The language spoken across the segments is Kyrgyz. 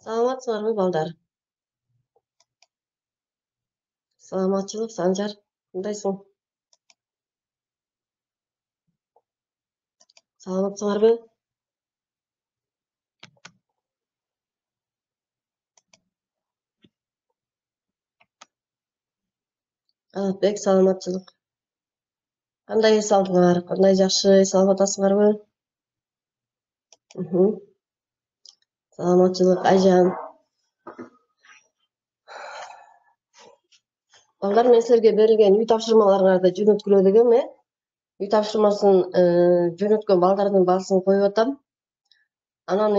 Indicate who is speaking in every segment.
Speaker 1: Саламатсыңарбы балдар? Саламатчылык Санжар. Кандайсың? Саламатсыңарбы? Канатбек, саламатчылык. Кандай эс алдыңар? Кандай жакшы эс алып атасыңарбы? Саламатчылык Айжан. Балдар, мен силерге берилген үй тапшырмаларыңарды жөнөткүлө дегем, үй тапшырмасын жөнөткөн балдардын баасын коюп атам. Анан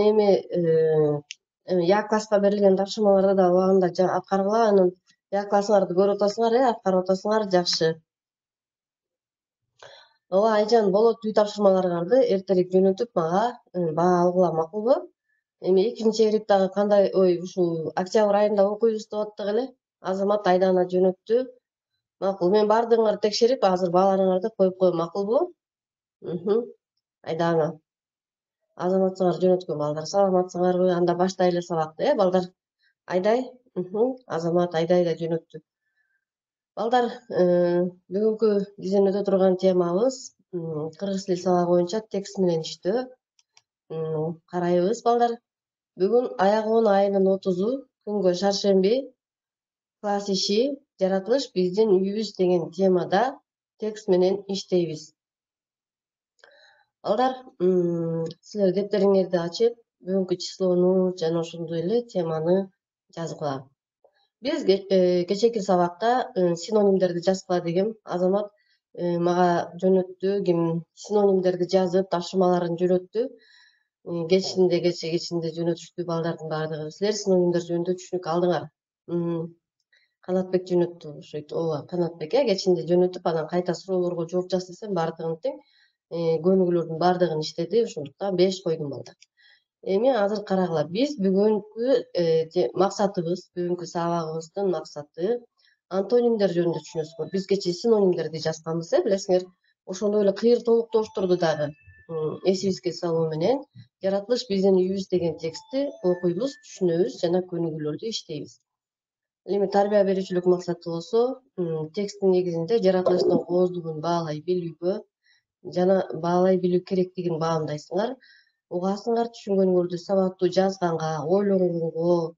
Speaker 1: Я класска берилген тапшырмаларды да убагында аткаргыла, анан Я классыңарды көрүп атасыңар, аткарып атасыңар, жакшы. Ооба Айжан, болот, үй тапшырмаларыңарды эртерээк жөнөтүп мага баа алгыла, макулбу? Эми экинчи чегириктагы кандай ушул октябрь айында окуйбуз деп аттык эле. Азамат Айдана жөнөттү. Макул, мен баардыгыңарды текшерип, азыр бааларыңарды коюп коем, макулбу? Айдана. Азаматсыңар жөнөткөн балдар, саламатсыңарбы? Анда баштайлы сабакты, балдар? Айдай. Азамат Айдай да жөнөттү. Балдар, бүгүнкү биздин өтө турган темабыз кыргыз тили сабагы боюнча текст менен иштөө. Карайбыз, балдар. Бүгүн аягыбын айынын 30-у, күнгө шаршемби, класс иши, жаратылыш биздин үйүбүз деген темада текст менен иштейбиз. Балдар, силер дептериңерди ачып, бүгүнкү числону жана ошондой эле теманы жазгыла. Биз кечээки сабакта синонимдерди жазгыла дегем. Азамат мага жөнөттү, ким синонимдерди жазып, тапшырмаларын жөнөттү. Кечинде жөнөтүштү балдардын баардыгы. Силер синонимдер жөнүндө түшүнүк алдыңар. Канатбек жөнөттү, ошойт. Ооба, Канатбек кечинде жөнөтүп, анан кайта суроолорго жооп жаз десем, баардыгын тең көнүгүүлөрдүн баардыгын иштеди, ошондуктан 5 койдум балдар. Эми азыр карагыла. Биз бүгүнкү максатыбыз, бүгүнкү сабагыбыздын максаты антонимдер жөнүндө түшүнөсүзбү. Биз кечээ синонимдерди жазганбыз, билесиңер. Ошондой эле кыйыр толуктоштурду дагы эсибизге салуу менен жаратылыш биздин үйүбүз деген текстти окуйбуз, түшүнөбүз жана көнүгүүлөрдү иштейбиз. Эми тарбия берүүчүлүк максаты болсо, тексттин негизинде жаратылыштын кооздугун баалай билүүгө жана баалай билүү керектигин баамдайсыңар, угасыңар, түшүнгөнүңөрдү сабаттуу жазганга, ойлонгонго,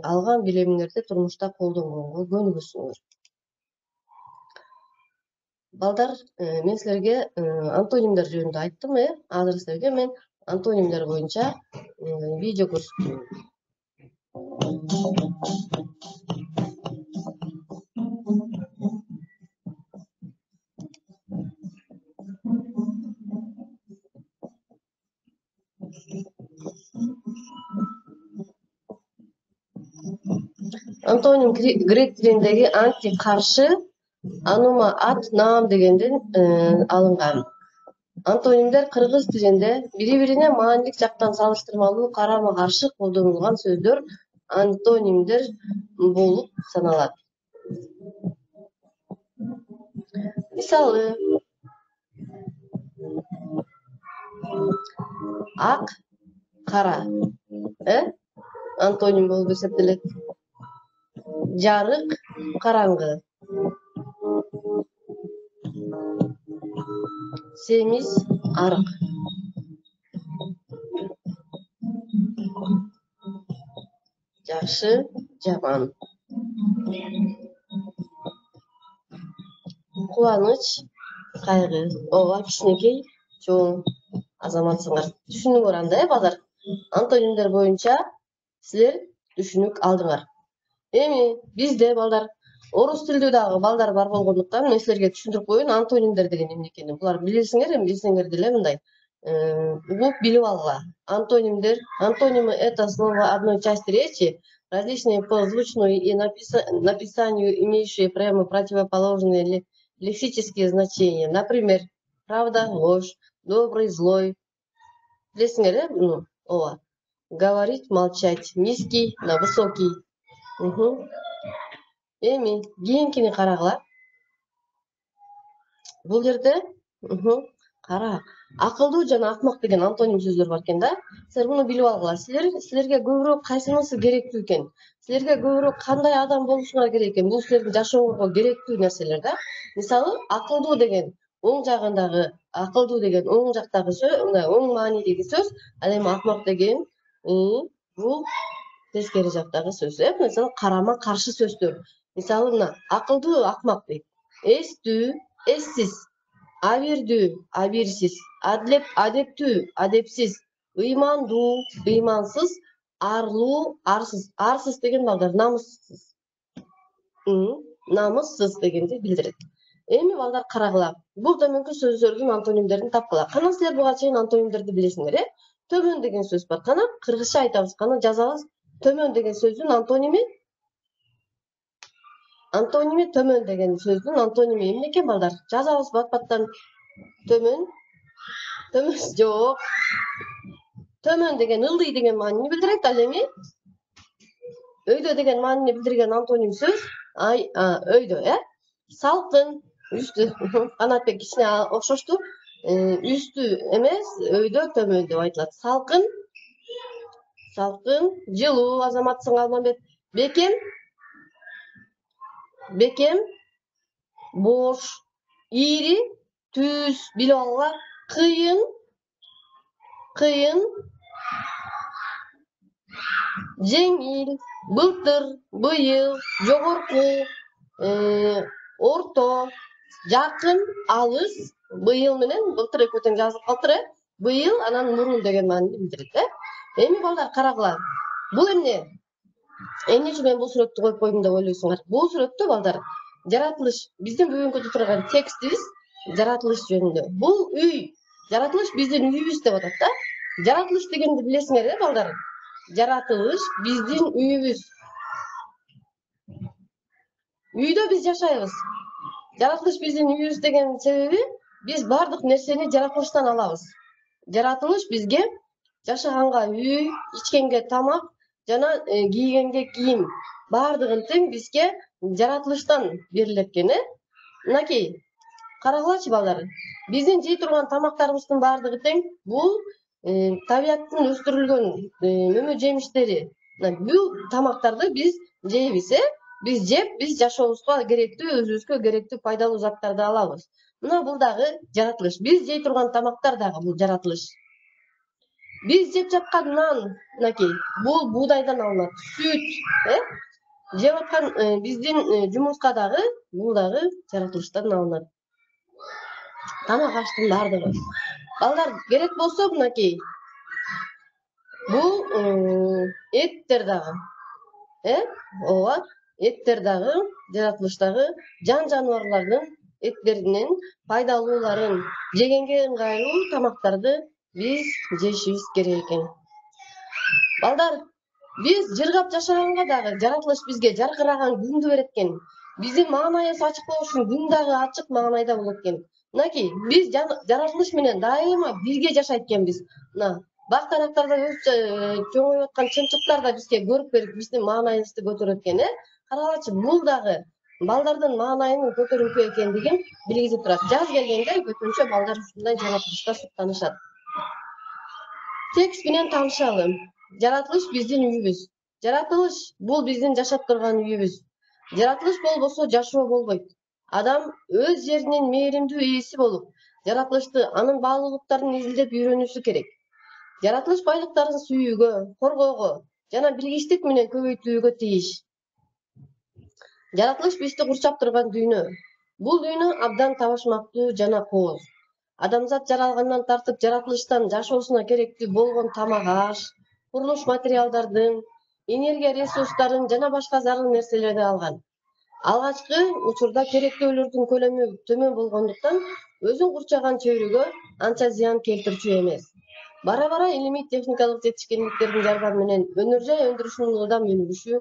Speaker 1: алган билимиңерди турмушта колдонгонго көнүгөсүңөр. Балдар, мен силерге антонимдер жөнүндө айттым, азыр силерге мен антонимдер боюнча видео көрсөтөм. Антоним грек тилиндеги анти каршы, анума ат, наам дегенден алынган. Антонимдер кыргыз тилинде бири-бирине маанилик жактан салыштырмалуу карама-каршы колдонулган сөздөр антонимдер болуп саналат. Мисалы, ак, кара, антоним болуп эсептелет. Жарык, караңгы. Семиз, арык. Жакшы, жаман. Кубаныч, кайгы. Ооба, кичинекей, чоң. Азаматсыңар. Түшүнүңөр анда, балдар? Антонимдер боюнча силер түшүнүк алдыңар. Эми бизде, балдар, орус тилдүү дагы балдар бар болгондуктан мен силерге түшүндүрүп коеюн, антонимдер деген эмне экенин. Булар билесиңер, билсеңер деле мындай угуп билип алгыла. Антонимы это слово одной части речи, различные по звучную и написанию, имеющие прямо противоположные лексические значения. Например, правда, ложь, добрый, злой. Билесиңер, ооба. Говорить, молчать, низкий на высокий. Эми кийинкини карагыла. Бул жерде кара. Акылдуу жана акмак деген антоним сөздөр бар экен да. Силер муну билип алгыла. Силерге көбүрөөк кайсынысы керектүү экен? Силерге көбүрөөк кандай адам болушуңар керек экен? Бул силердин жашооңорго керектүү нерселер да. Мисалы, акылдуу деген оң жагындагы, акылдуу деген оң жактагы сөз, мындай оң маанидеги сөз, ал эми акмак деген бул тескери жактагы сөз. Мисалы, карама каршы сөздөр. Мисалы, мына акылдуу акмак дейт. Эстүү, эссиз. Абирдүү, абирсиз. Адептүү, адепсиз. Ыймандуу, ыймансыз. Арлуу, арсыз. Арсыз деген балдар намыссыз. Намыссыз дегенди билдирет. Эми балдар карагыла. Бул төмөнкү сөздөрдүн антонимдерин тапкыла. Кана силер буга чейин антонимдерди билесиңер, Төмөн деген сөз бар. Кана кыргызча айтабыз, кана жазабыз. Төмөн деген сөздүн антоними төмөн деген сөздүн антоними эмне экен балдар? Жазабыз бат-баттан. Төмөн жок. Төмөн деген ылдый деген маанини билдирет, ал эми өйдө деген маанини билдирген антоним сөз өйдө, Салкын, үстү. Канатбек кичине окшошту. Үстү эмес, өйдө төмөн деп айтылат. Салкын, жылуу, азаматсың Алмамбет. Бекем, бош, ири, түз, билип алгыла. Кыйын, жеңил, былтыр, быйыл, жогорку, орто, жакын, алыс. Быйыл менен былтыр экөө тең жазылып калыптыр, Быйыл анан мурун деген маанини билдирет, Эми балдар карагыла. Бул эмне? Эмне үчүн мен бул сүрөттү коюп койдум деп ойлойсуңар? Бул сүрөттө балдар жаратылыш, биздин бүгүнкү турган текстибиз жаратылыш жөнүндө. Бул үй, жаратылыш биздин үйүбүз деп атат да. Жаратылыш дегенди билесиңер, балдар? Жаратылыш биздин үйүбүз. Үйдө биз жашайбыз. Жаратылыш биздин үйүбүз деген себеби биз бардык нерсени жаратылыштан алабыз. Жаратылыш бизге жашаганга үй, ичкенге тамак жана кийгенге кийим бардыгын тең бизге жаратылыштан берилет экен, Мынакей, карагылачы балдар. Биздин жей турган тамактарыбыздын бардыгы тең. Бул табияттын өстүрүлгөн мөмө жемиштери. Бул тамактарды биз жейбиз, Биз жеп, биз жашообузга керектүү, өзүбүзгө керектүү пайдалуу заттарды алабыз. Мына бул дагы жаратылыш. Биз жей турган тамактар дагы бул жаратылыш. Биз жеп жаткан нан, мынакей, бул буудайдан алынат. Сүт, жеп аткан биздин жумуртка дагы, бул дагы жаратылыштан алынат. Тамак аштын бардыгы. Балдар керек болсо, мынакей, бул эттер дагы, ооба, эттер дагы жаратылыштагы жан-жаныбарлардын эттеринен пайдалууларын, жегенге ыңгайлуу тамактарды биз жешибиз керек экен. Балдар, биз жыргап жашаганга дагы жаратылыш бизге жаркыраган күндү берет экен. Биздин маанайыбыз ачык болуш үчүн күн дагы ачык маанайда болот экен. Мынакей, биз жаратылыш менен дайыма бирге жашайт экенбиз. Мына бактанактарда өсүп чоңоюп аткан чымчыктар да бизге көрүп берип, биздин маанайыбызды көтөрөт экен, Карагачы, бул дагы балдардын маанайынын көтөрүнкү экендигин билгизип турат. Жаз келгенде көбүнчө балдар ушундай жаратылышка таанышат. Текст менен таанышалы. Жаратылыш биздин үйүбүз. Жаратылыш бул биздин жашап турган үйүбүз. Жаратылыш болбосо жашоо болбойт. Адам өз жеринин мээримдүү ээси болуп, жаратылышты, анын баалуулуктарын изилдеп үйрөнүшү керек. Жаратылыш байлыктарын сүйүүгө, коргоого жана билгичтик менен көбөйтүүгө тийиш. Жаратылыш бизди курчап турган дүйнө. Бул дүйнө абдан табашмактуу жана кооз. Адамзат жаралгандан тартып жаратылыштан жашоосуна керектүү болгон тамак аш, курулуш материалдардын, энергия ресурстарын жана башка зарыл нерселерди алган. Алгачкы учурда керектөөлөрдүн көлөмү төмөн болгондуктан өзүн курчаган чөйрөгө анча зыян келтирчү эмес. Бара-бара илимий техникалык жетишкендиктердин жардамы менен өнөр жай өндүрүшүнүн ылдам өнүгүшү,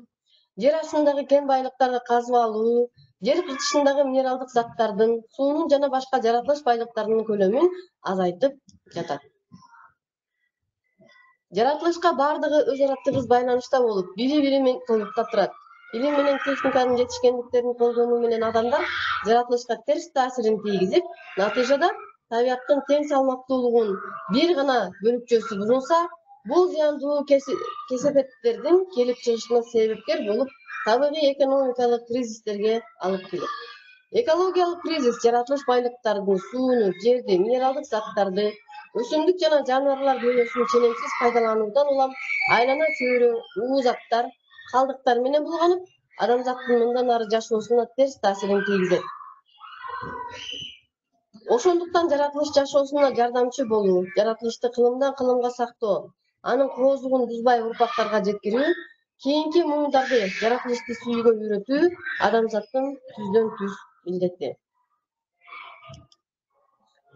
Speaker 1: жер астындагы кен байлыктарды казып алуу, жер кыртышындагы минералдык заттардын, суунун жана башка жаратылыш байлыктарынын көлөмүн азайтып жатат. Жаратылышка бардыгы өз ара тыгыз байланышта болуп, бири-бири менен толуктап турат. Илим менен техниканын жетишкендиктерин колдонуу менен адамдар жаратылышка терс таасирин тийгизип, натыйжада табияттын тең салмактуулугунун бир гана бөлүкчөсү бузулса, бул зыяндуу кесепеттердин келип чыгышына себепкер болуп, табигый экономикалык кризистерге алып келет. Экологиялык кризис жаратылыш байлыктардын сууну, жерди, минералдык заттарды, өсүмдүк жана жаныбарлар дүйнөсүн ченемсиз пайдалануудан улам айлана чөйрө, уу заттар, калдыктар менен булганып, адамзаттын мындан ары жашоосуна терс таасирин тийгизет. Ошондуктан жаратылыш жашоосуна жардамчы болуу, жаратылышты кылымдан кылымга сактоо, анын коозугун бузбай урпактарга жеткирүү, кийинки муундарды жаратылышты сүйүүгө үйрөтүү адамзаттын түздөн түз милдети.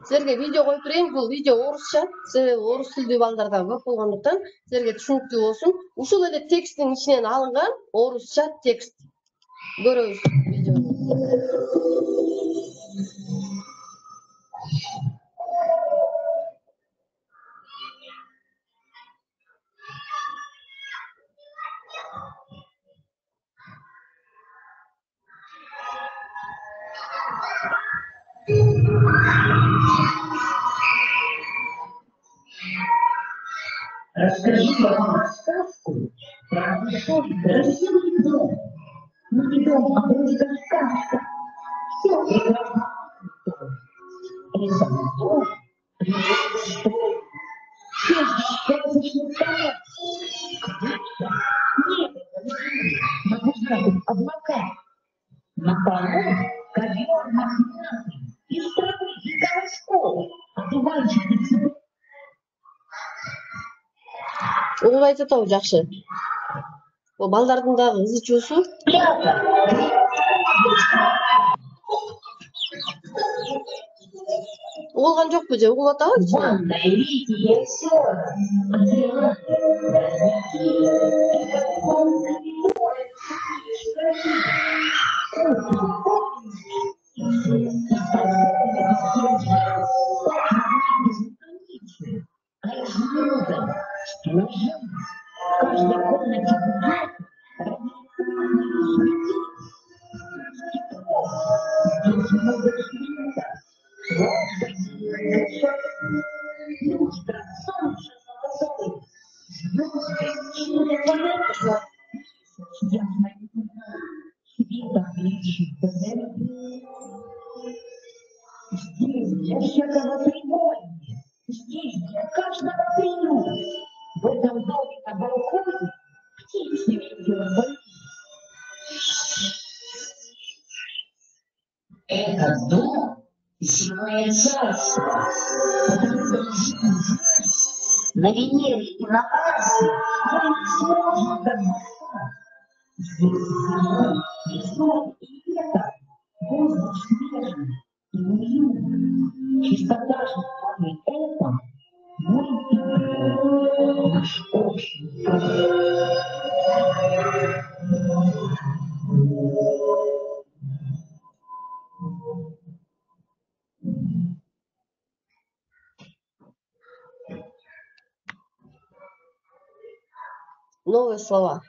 Speaker 1: Силерге видео коюп берейин. Бул видео орусча, себеби орус тилдүү балдар да көп болгондуктан силерге түшүнүктүү болсун. Ушул эле тексттин ичинен алынган орусча текст. Көрөбүз видеону.
Speaker 2: Расскажи вам сказку про большой красивый дом. Но не дом, а просто сказка. Все прекрасно. Это дом, природный. Все сказочных тонов. Крыша, небо, над облака. На полу ковер мохнатый, из травы и колосков, одуванчик и цветы.
Speaker 1: Угуп айтып атабы жакшы. Бул балдардын дагы ызы чуусу. Угулган жокпу же? Угуп атабы?
Speaker 2: Ванная, Лидия, озера, океаны, в каждой комнате здесь для всякого прибоя, здесь для каждого приюта. В этом доме на балконе птицы ведет. Это дом земное царство, потому что жизнь на Венере и на Марсе мы не сможем добиться. Здесь весной и летом воздух свежий и уютный, чистота жизни — это мой дом, наш общий дом.
Speaker 1: Новые слова.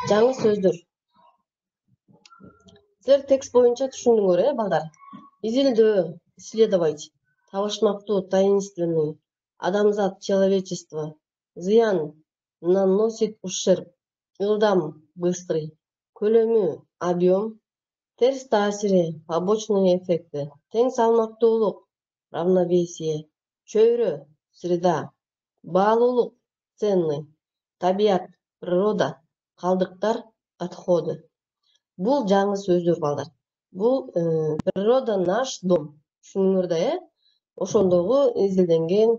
Speaker 1: Жаңы сөздөр. Силер текст боюнча түшүндүңөр, балдар? Изилдөө, исследовать, табышмактуу, таинственный, адамзат, человечество, зыян, наносит ущерб, ылдам, быстрый, көлөмү, объем, терс таасири, побочные эффекты, тең салмактуулук, равновесие, чөйрө, среда, баалуулук, ценный, табият, природа, калдыктар, отходы. Бул жаңы сөздөр, балдар. Бул природа наш дом. Түшүндүңөр да, ошондогу изилденген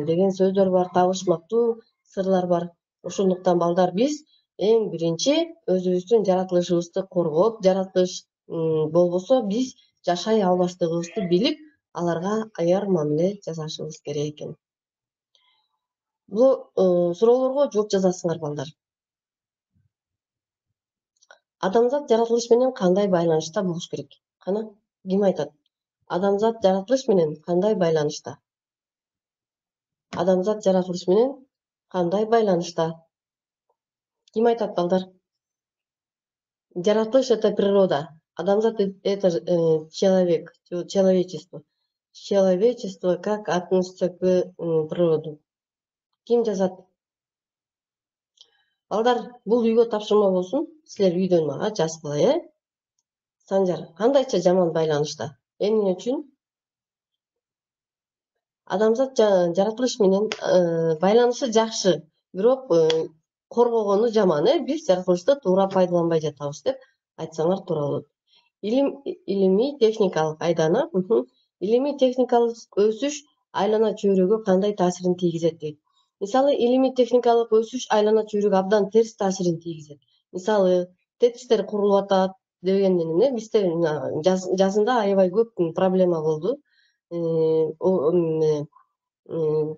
Speaker 1: деген сөздөр бар, табышмактуу сырлар бар. Ошондуктан балдар биз эң биринчи өзүбүздүн жаратылышыбызды коргоп, жаратылыш болбосо биз жашай албаштыгыбызды билип, аларга аяр мамиле жасашыбыз керек экен. Бул суроолорго жооп жазасыңар, балдар. Адамзат жаратылыш менен кандай байланышта болуш керек? Кана, ким айтат? Адамзат жаратылыш менен кандай байланышта? Адамзат жаратылыш менен кандай байланышта? Ким айтат, балдар? Жаратылыш — это природа. Адамзат — это человек, человечество. Человечество как относится к природу. Ким жазат? Балдар, бул үйгө тапшырма болсун. Силер үйдөн мага жазгыла, Санжар, кандайча жаман байланышта? Эмне үчүн? Адамзат жаратылыш менен байланышы жакшы, бирок коргогону жаман, Биз жаратылышты туура пайдаланбай жатабыз деп айтсаңар туура болот. Илимий техникалык айдана, илимий техникалык өсүш айлана чөйрөгө кандай таасирин тийгизет дейт. Мисалы, илимий техникалык өсүш айлана чөйрөгө абдан терс таасирин тийгизет. Мисалы, тетиштер курулуп атат дегенден эмне, бизде жазында аябай көп проблема болду.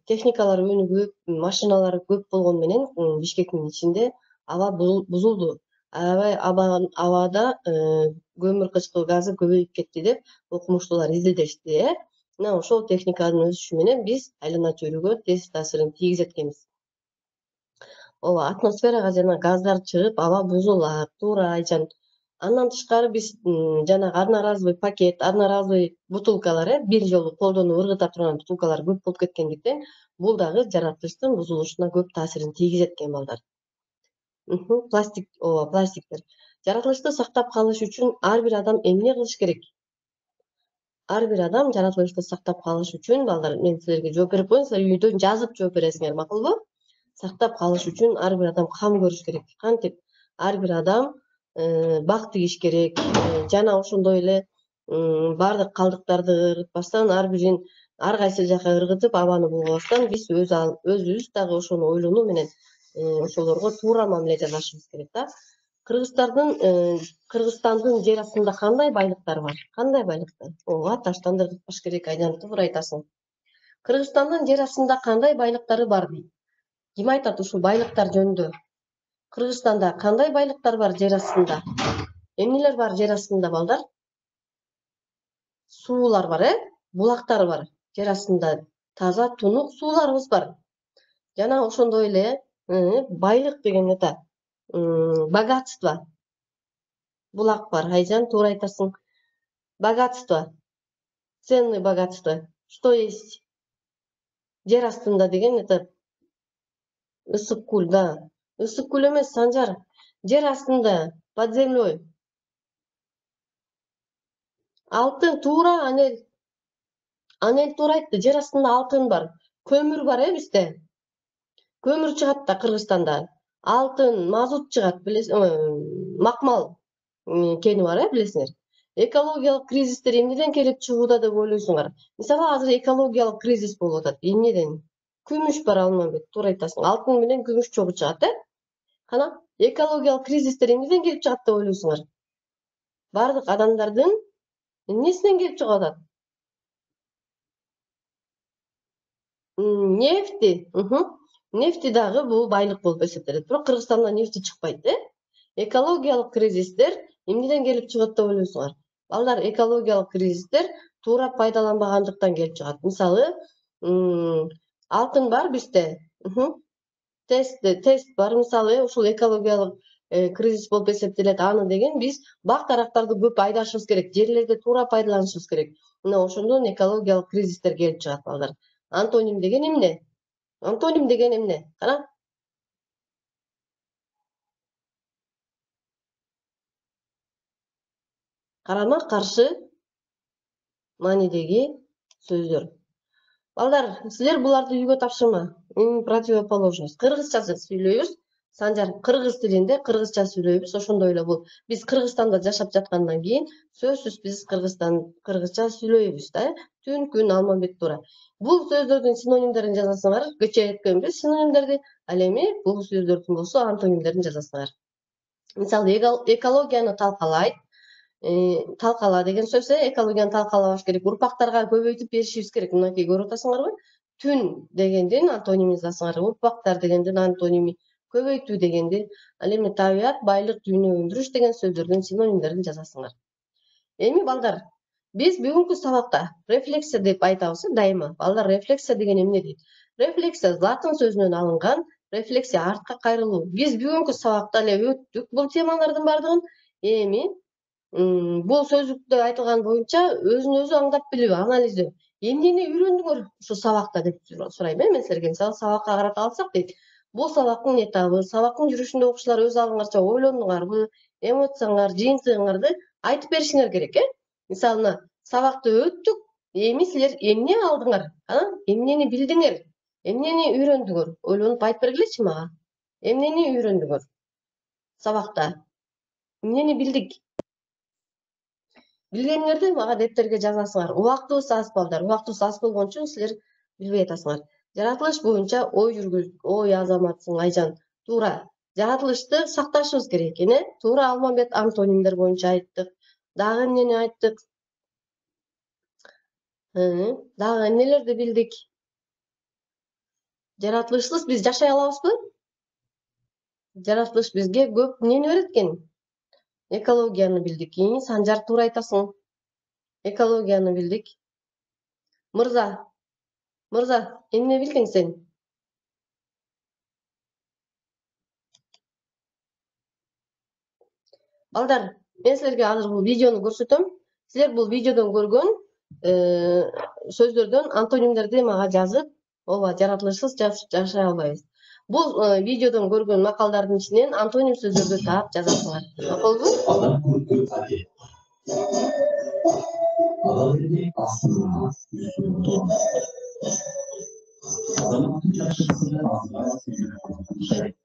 Speaker 1: Техникалар өнүгүп, машиналар көп болгону менен Бишкектин ичинде аба бузулду. Аябай абада көмүр кычкыл газы көбөйүп кетти деп окумуштуулар изилдешти, Мына ошол техниканын өсүшү менен биз айлана чөйрөгө терс таасирин тийгизет экенбиз. Ооба, атмосферага жана газдар чыгып, аба бузулат, туура Айжан. Андан тышкары биз жанагы одноразовый пакет, одноразовый бутылкалар, бир жолу колдонуп ыргыта турган бутылкалар көп болуп кеткендиктен, бул дагы жаратылыштын бузулушуна көп таасирин тийгизет экен, балдар. Пластик, ооба, пластиктер. Жаратылышты сактап калыш үчүн ар бир адам эмне кылыш керек? Ар бир адам жаратылышты сактап калыш үчүн, балдар, мен силерге жооп берип коеюн, силер үйдөн жазып жооп бересиңер, макулбу? Сактап калыш үчүн ар бир адам кам көрүш керек. Кантип? Ар бир адам бак тигиш керек, жана ошондой эле баардык калдыктарды ыргытпастан, ар бирин ар кайсы жака ыргытып, абаны булгабастан, биз өзүбүз дагы ошону ойлонуу менен ошолорго туура мамиле жасашыбыз керек да. Кыргызстандын жер астында кандай байлыктар бар? Кандай байлыктар? Ооба, таштанды ыргытпаш керек, Айжан, туура айтасың. Кыргызстандын жер астында кандай байлыктары бар дейт? Ким айтат ушул байлыктар жөнүндө? Кыргызстанда кандай байлыктар бар жер астында? Эмнелер бар жер астында, балдар? Суулар бар, булактар бар. Жер астында таза, тунук сууларыбыз бар. Жана ошондой эле байлык деген это богатство. Булак бар, Айжан, туура айтасың. Богатство. Ценный богатство. Что есть? Жер астында деген это ысык көл, да. Ысык көл эмес, Санжар. Жер астында, под землей. Алтын, туура, Анель туура айтты. Жер астында алтын бар. Көмүр бар, бизде. Көмүр чыгат да Кыргызстанда. Алтын, мазут чыгат, макмал кени бар, билесиңер. Экологиялык кризистер эмнеден келип чыгууда деп ойлойсуңар? Мисалы, азыр экологиялык кризис болуп атат. Эмнеден? Күмүш бар, Алмамбет, туура айтасың. Алтын менен күмүш чогуу чыгат, Кана, экологиялык кризистер эмнеден келип чыгат деп ойлойсуңар? Бардык адамдардын эмнесинен келип чыгып атат? Нефти. Нефти дагы бул байлык болуп эсептелет. Бирок Кыргызстанда нефти чыкпайт, Экологиялык кризистер эмнеден келип чыгат деп ойлойсуңар? Балдар, экологиялык кризистер туура пайдаланбагандыктан келип чыгат. Мисалы, алтын бар бизде. Тест бар, мисалы, ушул экологиялык кризис болуп эсептелет. Аны деген биз бак дарактарды көп айдашыбыз керек, жерлерди туура пайдаланышыбыз керек. Мына ошондон экологиялык кризистер келип чыгат, балдар. Антоним деген эмне? Антоним деген эмне? Кана? Карама каршы маанидеги сөздөр. Балдар, силер буларды үйгө тапшырма. Противоположность. Кыргызча сүйлөйбүз. Санжар, кыргыз тилинде кыргызча сүйлөйбүз. Ошондой эле бул биз Кыргызстанда жашап жаткандан кийин сөзсүз биз кыргызча сүйлөйбүз да. Түн күн Алмамбет туура. Бул сөздөрдүн синонимдерин жазасыңар. Кечээ айтканбыз синонимдерди. Ал эми бул сөздөрдүн болсо антонимдерин жазасыңар. Мисалы, экологияны талкала деген сөз, экологияны талкалабаш керек. Урпактарга көбөйтүп беришибиз керек. Мынакей көрүп атасыңарбы? Түн дегендин антонимин жазасыңар. Урпактар дегендин антоними, көбөйтүү дегендин, ал эми табият, байлык, дүйнө өндүрүш деген сөздөрдүн синонимдерин жазасыңар. Эми, балдар, биз бүгүнкү сабакта рефлексия деп айтабыз дайыма. Балдар, рефлексия деген эмне дейт? Рефлексия латын сөзүнөн алынган, рефлексия артка кайрылуу. Биз бүгүнкү сабакта эле өттүк бул темалардын бардыгын. Эми бул сөздүктө айтылган боюнча өзүн өзү аңдап билүү, анализдөө. эмнени үйрөндүңөр ушу сабакта деп сурайм мен силерге. Мисалы сабакка карата алсак дейт. Бул сабактын этабы, сабактын жүрүшүндө окуучулар өз алдыңарча ойлондуңарбы, эмоцияңар, жыйынтыгыңарды айтып беришиңер керек, Мисалы мына сабакты өттүк, эми силер эмне алдыңар? Эмнени билдиңер? Эмнени үйрөндүңөр? Ойлонуп айтып бергилечи мага. Эмнени үйрөндүңөр сабакта? Эмнени билдик? Билгениңерди мага дептерге жазасыңар. Убактыбыз аз балдар. Убактыбыз аз болгон үчүн силер билбей атасыңар. Жаратылыш боюнча ой Азаматсың Айжан. Туура. Жаратылышты сакташыбыз керек экен, Туура Алмамбет антонимдер боюнча айттык. Дагы эмнени айттык? Дагы эмнелерди билдик? Жаратылышсыз биз жашай алабызбы? Жаратылыш бизге көп эмнени берет экен? Экологияны билдик. Санжар туура айтасың. Экологияны билдик. Мырза, эмне билдиң сен? Балдар, мен силерге азыр бул видеону көрсөтөм. Силер бул видеодон көргөн сөздөрдөн антонимдерди мага жазып, ооба, жаратылышсыз жашай албайбыз. Бул видеодон көргөн макалдардын ичинен антоним сөздөрдү таап жазасыңар. Макулбу?
Speaker 3: Adam kurduğu hadi. Alabildiği aslında üstünde olmalı. Adamın yaşasını azlar şey.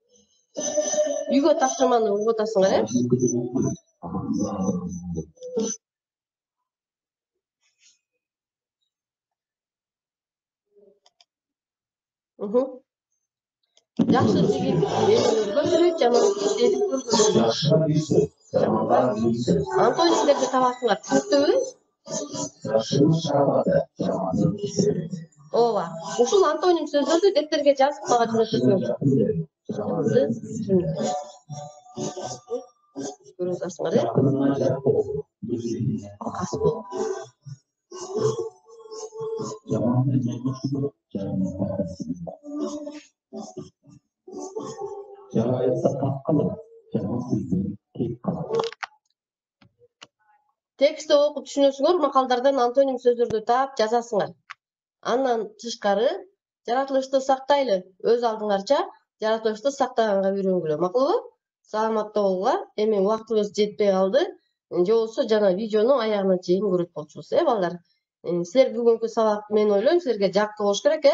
Speaker 1: Үйгө тапшырманы угуп атасыңар, Жакшы жигит эмнелерге көрөт, жаман жигит
Speaker 3: Yaşlar bir söz, zamanlar bir söz.
Speaker 1: антонимдерди табасыңар, түшүнүктүүбү?
Speaker 3: Yaşlı şarabada, zamanın bir söz.
Speaker 1: Ооба. Ушул антоним сөздөрдү дептерге жазып мага жөнөтөсүңөр. Көрүп атасыңар, Ас бол. Текстти окуп түшүнөсүңөр, макалдардан антоним сөздөрдү таап жазасыңар. Андан тышкары жаратылышты сактайлы, өз алдыңарча жаратылышты сактаганга үйрөнгүлө. Макулбу? Саламатта болгула. Эми убактыбыз жетпей калды. Же болбосо жана видеону аягына чейин көрөт болчубуз, балдар. Силер бүгүнкү сабак мен ойлойм силерге жакты болуш керек,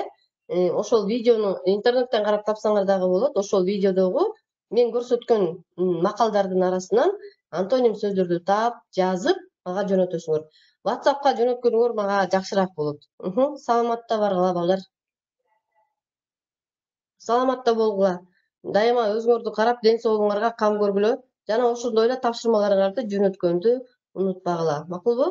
Speaker 1: Ошол видеону интернеттен карап тапсаңар дагы болот. Ошол видеодогу мен көрсөткөн макалдардын арасынан антоним сөздөрдү таап, жазып, мага жөнөтөсүңөр. WhatsApp'ка жөнөткөнүңөр мага жакшыраак болот. Саламатта баргыла балдар. Саламатта болгула. Дайыма өзүңөрдү карап, ден соолугуңарга кам көргүлө. Жана ошондой эле тапшырмаларыңарды жөнөткөндү унутпагыла. Макулбу?